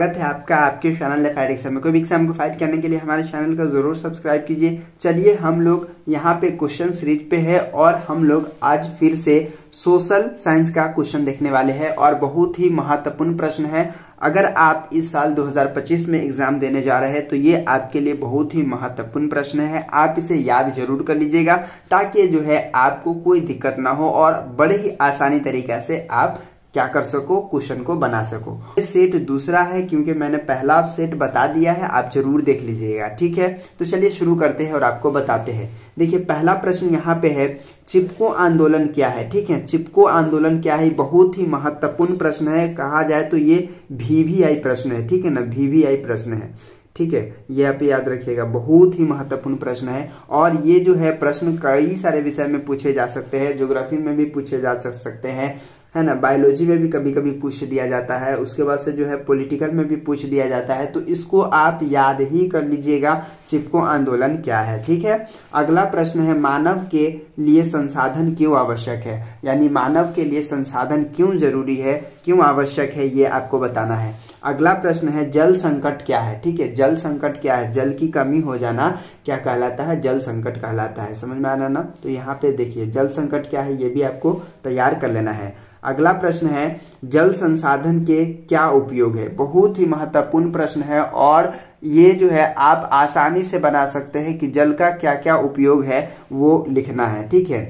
है आपका आपके चैनल लेफाइट एग्जाम में। कोई भी एग्जाम को फाइट करने के लिए हमारे चैनल को जरूर सब्सक्राइब कीजिए। चलिए हम लोग यहाँ पे क्वेश्चन सीरीज पे है और हम लोग आज फिर से सोशल साइंस का क्वेश्चन देखने वाले हैं और बहुत ही महत्वपूर्ण प्रश्न है। अगर आप इस साल 2025 में एग्जाम देने जा रहे हैं तो ये आपके लिए बहुत ही महत्वपूर्ण प्रश्न है। आप इसे याद जरूर कर लीजिएगा ताकि जो है आपको कोई दिक्कत ना हो और बड़े ही आसानी तरीके से आप क्या कर सको, क्वेश्चन को बना सको। ये सेट दूसरा है क्योंकि मैंने पहला सेट बता दिया है, आप जरूर देख लीजिएगा, ठीक है। तो चलिए शुरू करते हैं और आपको बताते हैं। देखिए पहला प्रश्न यहाँ पे है, चिपको आंदोलन क्या है, ठीक है। चिपको आंदोलन क्या है, बहुत ही महत्वपूर्ण प्रश्न है। कहा जाए तो ये VVI प्रश्न है, ठीक है ना, VVI प्रश्न है, ठीक है। ये आप याद रखिएगा, बहुत ही महत्वपूर्ण प्रश्न है। और ये जो है प्रश्न कई सारे विषय में पूछे जा सकते हैं, ज्योग्राफी में भी पूछे जा सकते हैं, है ना, बायोलॉजी में भी कभी कभी पूछ दिया जाता है, उसके बाद से जो है पॉलिटिकल में भी पूछ दिया जाता है। तो इसको आप याद ही कर लीजिएगा, चिपको आंदोलन क्या है, ठीक है। अगला प्रश्न है, मानव के लिए संसाधन क्यों आवश्यक है, यानी मानव के लिए संसाधन क्यों जरूरी है, क्यों आवश्यक है, ये आपको बताना है। अगला प्रश्न है, जल संकट क्या है, ठीक है। जल संकट क्या है, जल की कमी हो जाना क्या कहलाता है, जल संकट कहलाता है। समझ में आ रहा ना। तो यहाँ पे देखिए जल संकट क्या है, ये भी आपको तैयार कर लेना है। अगला प्रश्न है, जल संसाधन के क्या उपयोग है, बहुत ही महत्वपूर्ण प्रश्न है और ये जो है आप आसानी से बना सकते हैं कि जल का क्या क्या उपयोग है वो लिखना है, ठीक है।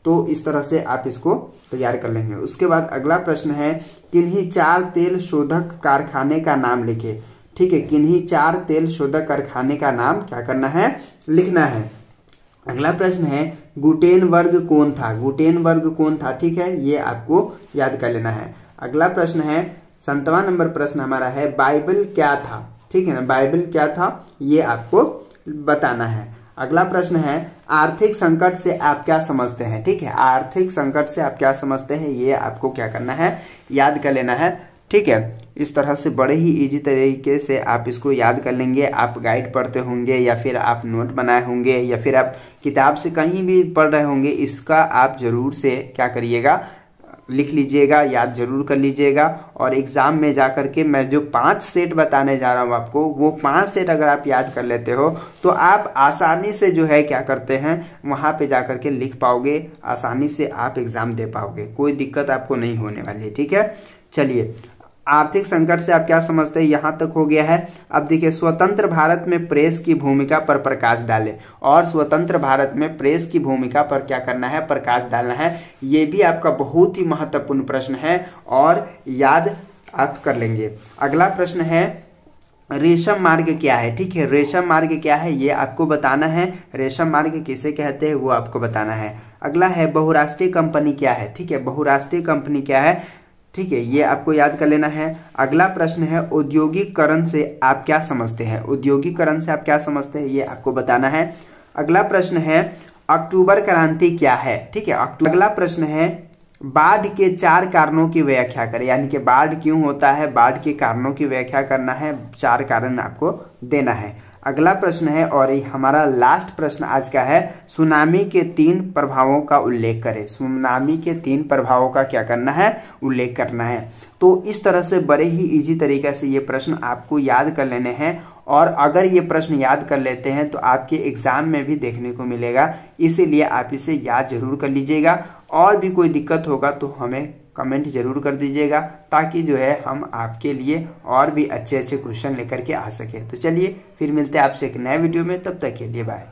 तो इस तरह से आप इसको तैयार कर लेंगे। उसके बाद अगला प्रश्न है, किन्हीं 4 तेल शोधक कारखाने का नाम लिखे, ठीक है। किन्हीं 4 तेल शोधक कारखाने का नाम क्या करना है, लिखना है। अगला प्रश्न है, गुटेनबर्ग कौन था, गुटेनबर्ग कौन था, ठीक है, ये आपको याद कर लेना है। अगला प्रश्न है, 7वां नंबर प्रश्न हमारा है, बाइबल क्या था, ठीक है ना, बाइबल क्या था ये आपको बताना है। अगला प्रश्न है, आर्थिक संकट से आप क्या समझते हैं, ठीक है। आर्थिक संकट से आप क्या समझते हैं ये आपको क्या करना है, याद कर लेना है, ठीक है। इस तरह से बड़े ही इजी तरीके से आप इसको याद कर लेंगे। आप गाइड पढ़ते होंगे या फिर आप नोट बनाए होंगे या फिर आप किताब से कहीं भी पढ़ रहे होंगे, इसका आप जरूर से क्या करिएगा, लिख लीजिएगा, याद जरूर कर लीजिएगा। और एग्जाम में जाकर के मैं जो 5 सेट बताने जा रहा हूँ आपको, वो 5 सेट अगर आप याद कर लेते हो तो आप आसानी से जो है क्या करते हैं, वहां पे जाकर के लिख पाओगे, आसानी से आप एग्जाम दे पाओगे, कोई दिक्कत आपको नहीं होने वाली है, ठीक है। चलिए, आर्थिक संकट से आप क्या समझते हैं, यहां तक हो गया है। अब देखिए, स्वतंत्र भारत में प्रेस की भूमिका पर प्रकाश डालें, और स्वतंत्र भारत में प्रेस की भूमिका पर क्या करना है, प्रकाश डालना है। ये भी आपका बहुत ही महत्वपूर्ण प्रश्न है और याद आप कर लेंगे। अगला प्रश्न है, रेशम मार्ग क्या है, ठीक है। रेशम मार्ग क्या है ये आपको बताना है, रेशम मार्ग किसे कहते हैं वो आपको बताना है। अगला है, बहुराष्ट्रीय कंपनी क्या है, ठीक है, बहुराष्ट्रीय कंपनी क्या है, ठीक है, ये आपको याद कर लेना है। अगला प्रश्न है, औद्योगिकरण से आप क्या समझते हैं, औद्योगिकरण से आप क्या समझते हैं ये आपको बताना है। अगला प्रश्न है, अक्टूबर क्रांति क्या है, ठीक है। अगला प्रश्न है, बाढ़ के 4 कारणों की व्याख्या करें, यानी कि बाढ़ क्यों होता है, बाढ़ के कारणों की व्याख्या करना है, 4 कारण आपको देना है। अगला प्रश्न है और हमारा लास्ट प्रश्न आज का है, सुनामी के 3 प्रभावों का उल्लेख करें। सुनामी के 3 प्रभावों का क्या करना है, उल्लेख करना है। तो इस तरह से बड़े ही इजी तरीके से ये प्रश्न आपको याद कर लेने हैं और अगर ये प्रश्न याद कर लेते हैं तो आपके एग्जाम में भी देखने को मिलेगा, इसीलिए आप इसे याद जरूर कर लीजिएगा। और भी कोई दिक्कत होगा तो हमें कमेंट जरूर कर दीजिएगा ताकि जो है हम आपके लिए और भी अच्छे अच्छे क्वेश्चन लेकर के आ सके। तो चलिए फिर मिलते हैं आपसे एक नए वीडियो में, तब तक के लिए बाय।